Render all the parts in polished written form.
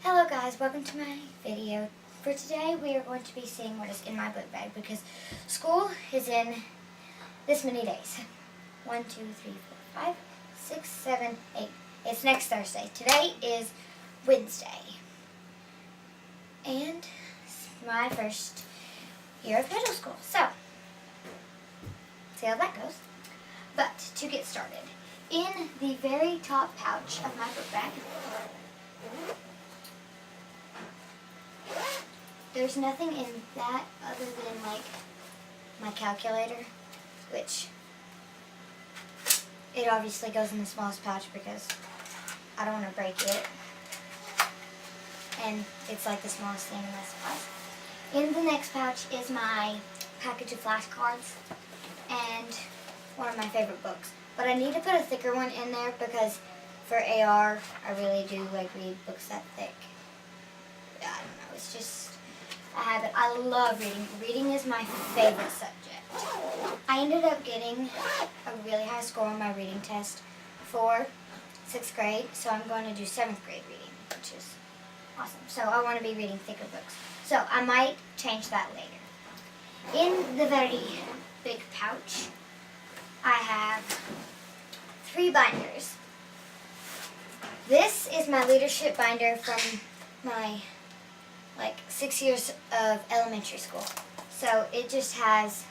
Hello guys, welcome to my video. For today we are going to be seeing what is in my book bag because school is in this many days. 1, 2, 3, 4, 5, 6, 7, 8. It's next Thursday. Today is Wednesday. And it's my first year of middle school. So, see how that goes. But to get started, in the very top pouch of my book bag, there's nothing in that other than like my calculator, which it obviously goes in the smallest pouch because I don't want to break it. And it's like the smallest thing in this pouch. In the next pouch is my package of flashcards and one of my favorite books. But I need to put a thicker one in there because for AR, I really do like read books that thick. I don't know, it's just a habit. I love reading. Reading is my favorite subject. I ended up getting a really high score on my reading test for 6th grade, so I'm going to do 7th grade reading, which is awesome. So I want to be reading thicker books. So I might change that later. In the very big pouch, I have 3 binders. This is my leadership binder from my 6 years of elementary school. So it just has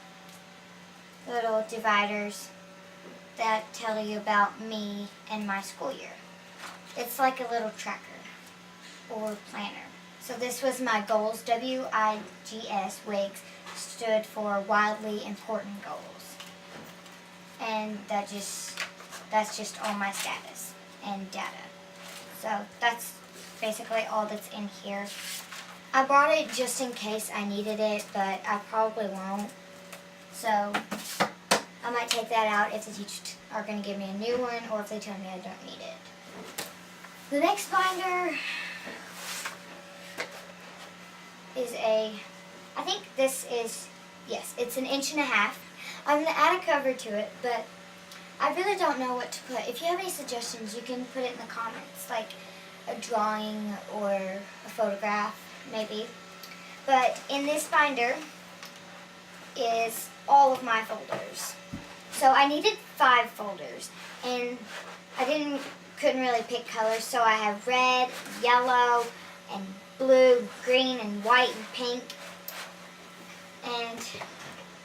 little dividers that tell you about me and my school year. It's like a little tracker or planner. So this was my goals. WIGS, WIGS, stood for wildly important goals. And that's just all my status and data. So that's basically all that's in here. I brought it just in case I needed it, but I probably won't. So I might take that out if the teachers are going to give me a new one or if they tell me I don't need it. The next binder is I think this is, yes, it's 1.5 inches. I'm going to add a cover to it, but I really don't know what to put. If you have any suggestions, you can put it in the comments, like a drawing or a photograph, maybe. But in this binder is all of my folders. So I needed 5 folders, and I couldn't really pick colors, so I have red, yellow, and blue, green, and white, and pink. And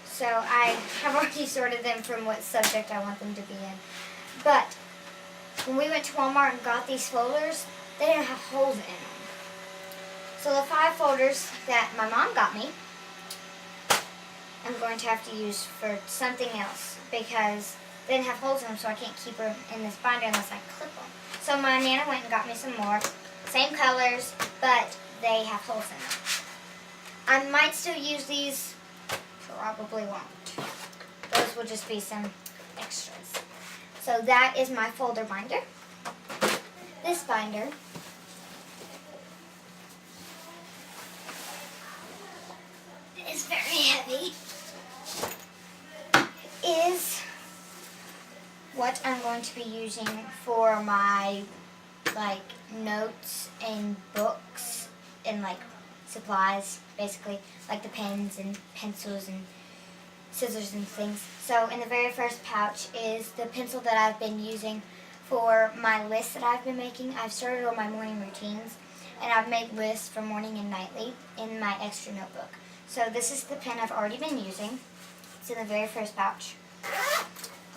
so I have already sorted them from what subject I want them to be in. But when we went to Walmart and got these folders, they didn't have holes in them. So the 5 folders that my mom got me, I'm going to have to use for something else because they didn't have holes in them, so I can't keep them in this binder unless I clip them. So my Nana went and got me some more, same colors, but they have holes in them. I might still use these. Probably won't. Those will just be some extras. So that is my folder binder. This binder is very heavy. Is what I'm going to be using for my notes and books and supplies, basically, like the pens and pencils and scissors and things. So in the very first pouch is the pencil that I've been using for my lists that I've been making. I've started all my morning routines, and I've made lists for morning and nightly in my extra notebook. So this is the pen I've already been using. It's in the very first pouch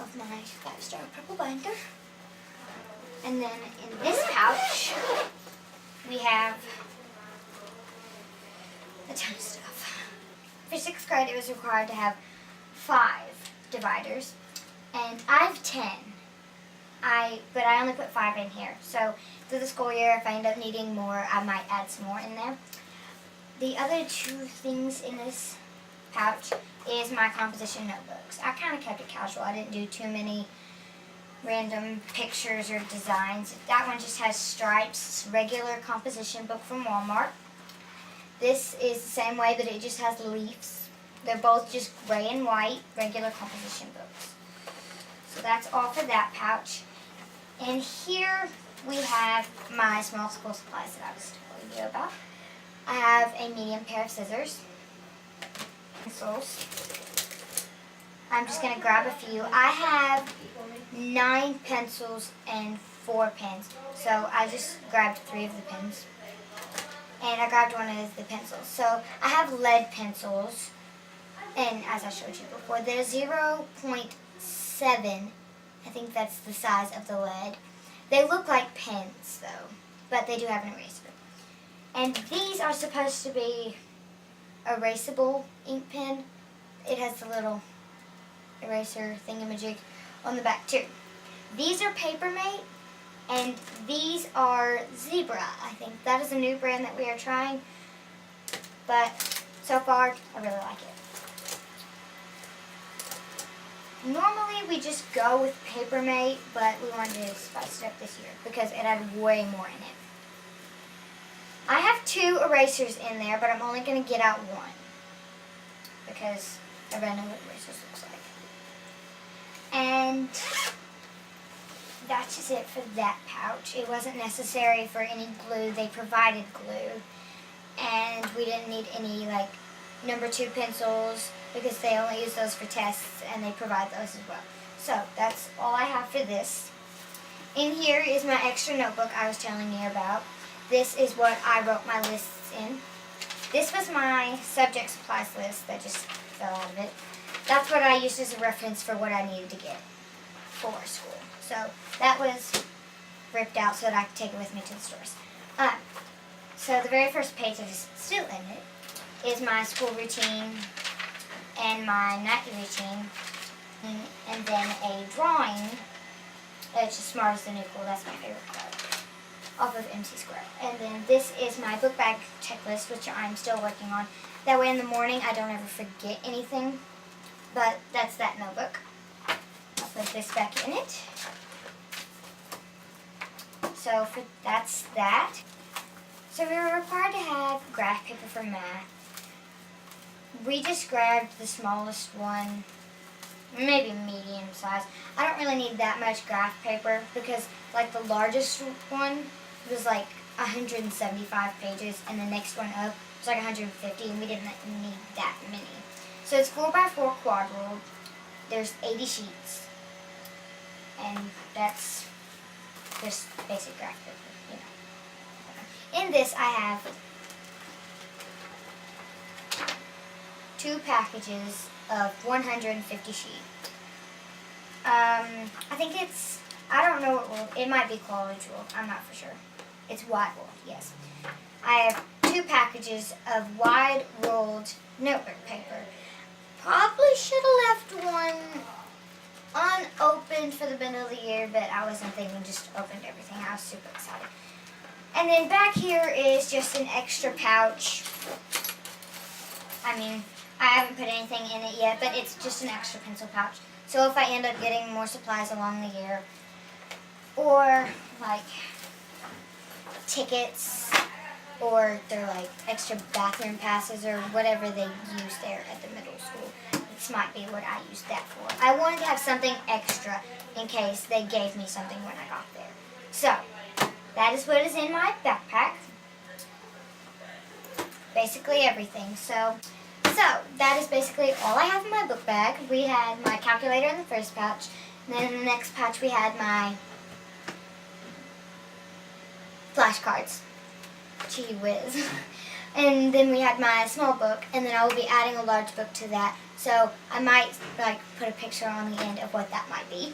of my 5-star purple binder. And then in this pouch, we have a ton of stuff. For 6th grade, it was required to have 5 dividers, and I have 10. But I only put 5 in here. So through the school year, if I end up needing more, I might add some more in there. The other 2 things in this pouch is my composition notebooks. I kind of kept it casual. I didn't do too many random pictures or designs. That one just has stripes. It's a regular composition book from Walmart. This is the same way, but it just has leaves. They're both just gray and white, regular composition books. So that's all for that pouch. And here we have my small school supplies that I was telling you about. I have a medium pair of scissors, pencils. I'm just going to grab a few. I have 9 pencils and 4 pens, so I just grabbed 3 of the pens. And I grabbed one of the pencils. So I have lead pencils, and as I showed you before, they're 0.7. I think that's the size of the lead. They look like pens, though, but they do have an eraser. And these are supposed to be erasable ink pen. It has the little eraser thingamajig on the back, too. These are Papermate, and these are Zebra, I think. That is a new brand that we are trying, but so far, I really like it. Normally, we just go with Papermate, but we wanted to spice it up this year because it had way more in it. I have 2 erasers in there, but I'm only going to get out 1 because everybody knows what erasers looks like. And that's just it for that pouch. It wasn't necessary for any glue. They provided glue. And we didn't need any like number 2 pencils because they only use those for tests and they provide those as well. So that's all I have for this. In here is my extra notebook I was telling you about. This is what I wrote my lists in. This was my subject supplies list that just fell out of it. That's what I used as a reference for what I needed to get for school. So that was ripped out so that I could take it with me to the stores. So the very first page that is still in it is my school routine and my nightly routine, and then a drawing. It's just Smart as the New Cool. That's my favorite club off of MC Square. And then this is my book bag checklist, which I'm still working on. That way in the morning I don't ever forget anything. But that's that notebook. I'll put this back in it. So that's that. So we were required to have graph paper for math. We just grabbed the smallest one, maybe medium size. I don't really need that much graph paper because like the largest one was like 175 pages and the next one up was like 150 and we didn't need that many. So it's 4x4 quad ruled. There's 80 sheets. And that's just basic graph paper, you know. In this I have 2 packages of 150 sheets. I think it's, I don't know what rule, it might be college rule, I'm not for sure. It's wide ruled, yes. I have 2 packages of wide ruled notebook paper. Probably should have left one unopened for the middle of the year, but I wasn't thinking, just opened everything. I was super excited. And then back here is just an extra pouch. I mean, I haven't put anything in it yet, but it's just an extra pencil pouch. So if I end up getting more supplies along the year, or like tickets, or they're like extra bathroom passes or whatever they use there at the middle school, this might be what I use that for. I wanted to have something extra in case they gave me something when I got there. So, that is what is in my backpack. Basically everything. So that is basically all I have in my book bag. We had my calculator in the first pouch, and then in the next pouch we had my flashcards. Gee whiz. And then we had my small book, and then I will be adding a large book to that. So I might like put a picture on the end of what that might be.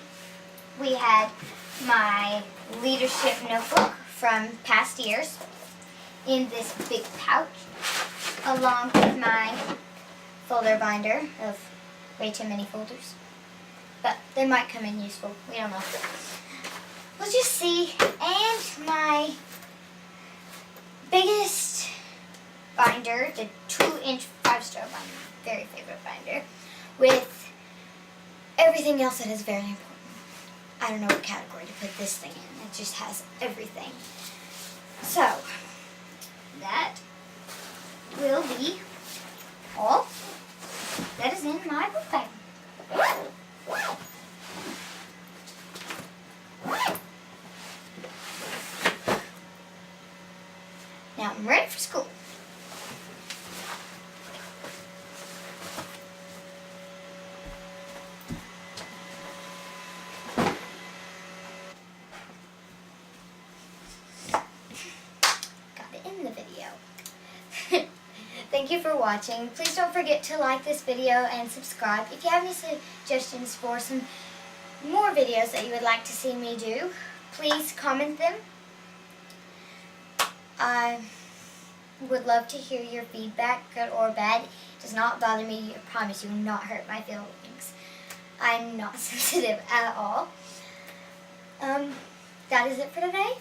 We had my leadership notebook from past years in this big pouch, along with my folder binder of way too many folders. But they might come in useful. We don't know. We'll just see. And my biggest binder, the 2-inch 5-star binder, very favorite binder, with everything else that is very important. I don't know what category to put this thing in. It just has everything. So, that will be all that is in my book bag. I'm ready for school. Got to end the video. Thank you for watching. Please don't forget to like this video and subscribe. If you have any suggestions for some more videos that you would like to see me do, please comment them. I would love to hear your feedback, good or bad. It does not bother me. I promise you will not hurt my feelings. I'm not sensitive at all. That is it for today.